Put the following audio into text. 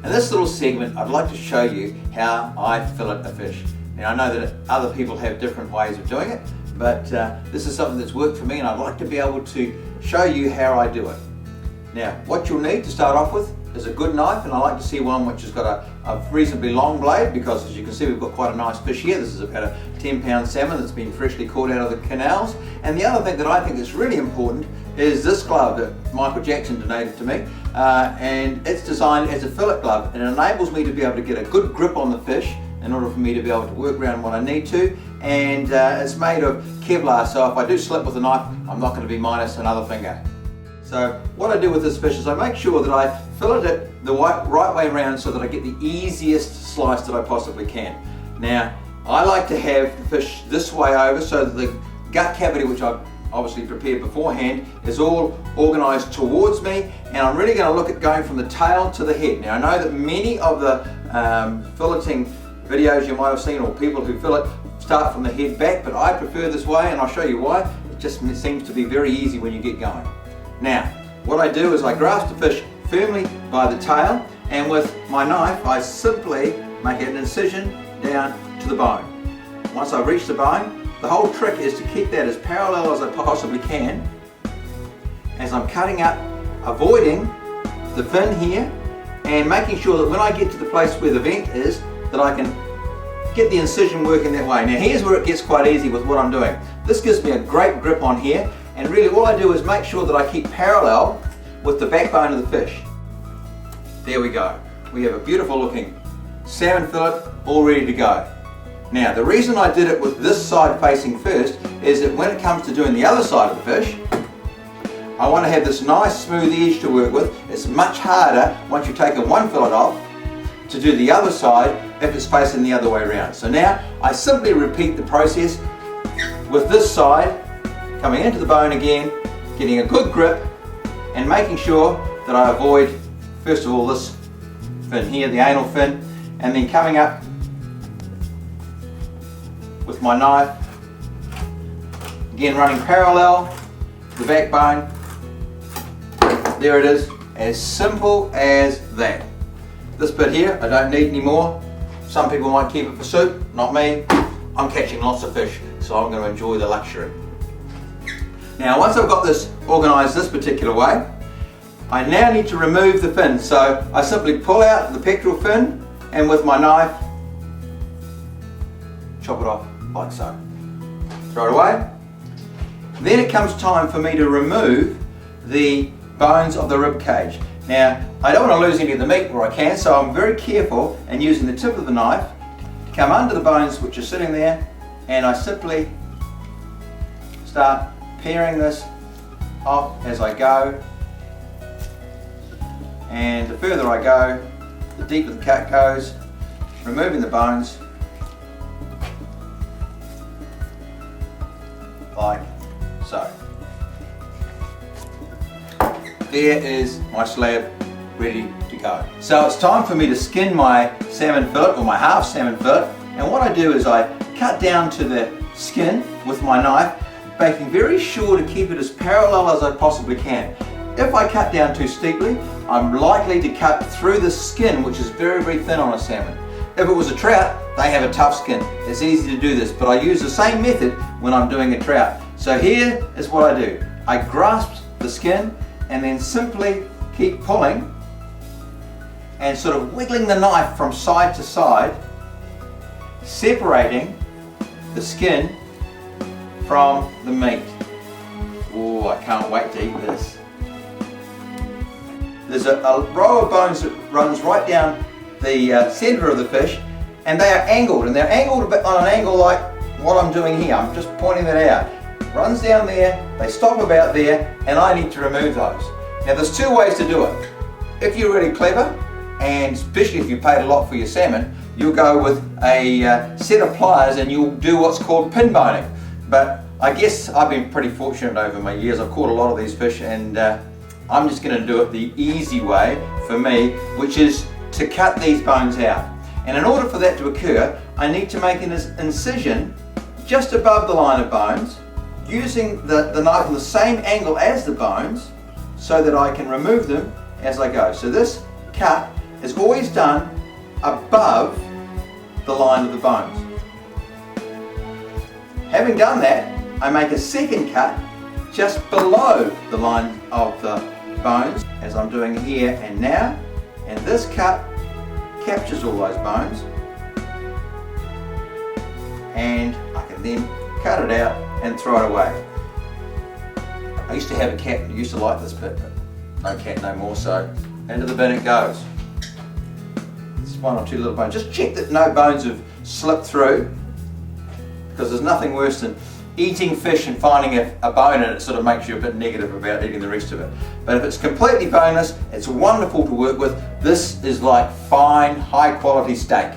In this little segment, I'd like to show you how I fillet a fish. Now, I know that other people have different ways of doing it, but this is something that's worked for me, and I'd like to be able to show you how I do it. Now, what you'll need to start off with is a good knife, and I like to see one which has got a reasonably long blade, because as you can see, we've got quite a nice fish here. This is about a 10-pound salmon that's been freshly caught out of the canals. And the other thing that I think is really important is this glove that Michael Jackson donated to me, and it's designed as a fillet glove. It enables me to be able to get a good grip on the fish in order for me to be able to work around what I need to, and it's made of Kevlar, so if I do slip with the knife, I'm not going to be minus another finger. So what I do with this fish is I make sure that I fillet it the right way around so that I get the easiest slice that I possibly can. Now, I like to have the fish this way over so that the gut cavity, which I've obviously prepared beforehand, is all organised towards me, and I'm really going to look at going from the tail to the head. Now, I know that many of the filleting videos you might have seen, or people who fillet, start from the head back, but I prefer this way, and I'll show you why. It just seems to be very easy when you get going. Now, what I do is I grasp the fish firmly by the tail, and with my knife I simply make an incision down to the bone. Once I reach the bone, the whole trick is to keep that as parallel as I possibly can as I'm cutting up, avoiding the fin here, and making sure that when I get to the place where the vent is, that I can get the incision working that way. Now, here's where it gets quite easy with what I'm doing. This gives me a great grip on here, and really all I do is make sure that I keep parallel with the backbone of the fish. There we go. We have a beautiful looking salmon fillet all ready to go. Now, the reason I did it with this side facing first is that when it comes to doing the other side of the fish, I want to have this nice smooth edge to work with. It's much harder once you've taken one fillet off to do the other side if it's facing the other way around. So now I simply repeat the process with this side coming into the bone again, getting a good grip, and making sure that I avoid, first of all, this fin here, the anal fin, and then coming up with my knife, again running parallel to the backbone. There it is, as simple as that. This bit here, I don't need any more. Some people might keep it for soup, not me. I'm catching lots of fish, so I'm going to enjoy the luxury. Now, once I've got this organised this particular way, I now need to remove the fin. So I simply pull out the pectoral fin, and with my knife, chop it off like so. Throw it away. Then it comes time for me to remove the bones of the rib cage. Now, I don't want to lose any of the meat where I can, so I'm very careful and using the tip of the knife to come under the bones which are sitting there, and I simply start paring this off as I go. And the further I go, the deeper the cut goes, removing the bones like so. There is my slab ready to go. So it's time for me to skin my salmon fillet, or my half salmon fillet, and what I do is I cut down to the skin with my knife, making very sure to keep it as parallel as I possibly can. If I cut down too steeply, I'm likely to cut through the skin, which is very, very thin on a salmon. If it was a trout, they have a tough skin. It's easy to do this, but I use the same method when I'm doing a trout. So here is what I do. I grasp the skin and then simply keep pulling and sort of wiggling the knife from side to side, separating the skin from the meat. Oh, I can't wait to eat this. There's a row of bones that runs right down the centre of the fish, and they are angled, and they're angled a bit on an angle like what I'm doing here. I'm just pointing that out. Runs down there, they stop about there, and I need to remove those. Now, there's two ways to do it. If you're really clever, and especially if you paid a lot for your salmon, you'll go with a set of pliers and you'll do what's called pin boning. But I guess I've been pretty fortunate over my years. I've caught a lot of these fish, and I'm just going to do it the easy way for me, which is to cut these bones out. And in order for that to occur, I need to make an incision just above the line of bones, using the knife on the same angle as the bones, so that I can remove them as I go. So this cut is always done above the line of the bones. Having done that, I make a second cut just below the line of the bones, as I'm doing here and now, and this cut captures all those bones, and I can then cut it out and throw it away. I used to have a cat who used to like this bit, but no cat no more, so into the bin it goes. It's one or two little bones. Just check that no bones have slipped through, because there's nothing worse than eating fish and finding a bone, and it sort of makes you a bit negative about eating the rest of it. But if it's completely boneless, it's wonderful to work with. This is like fine, high quality steak.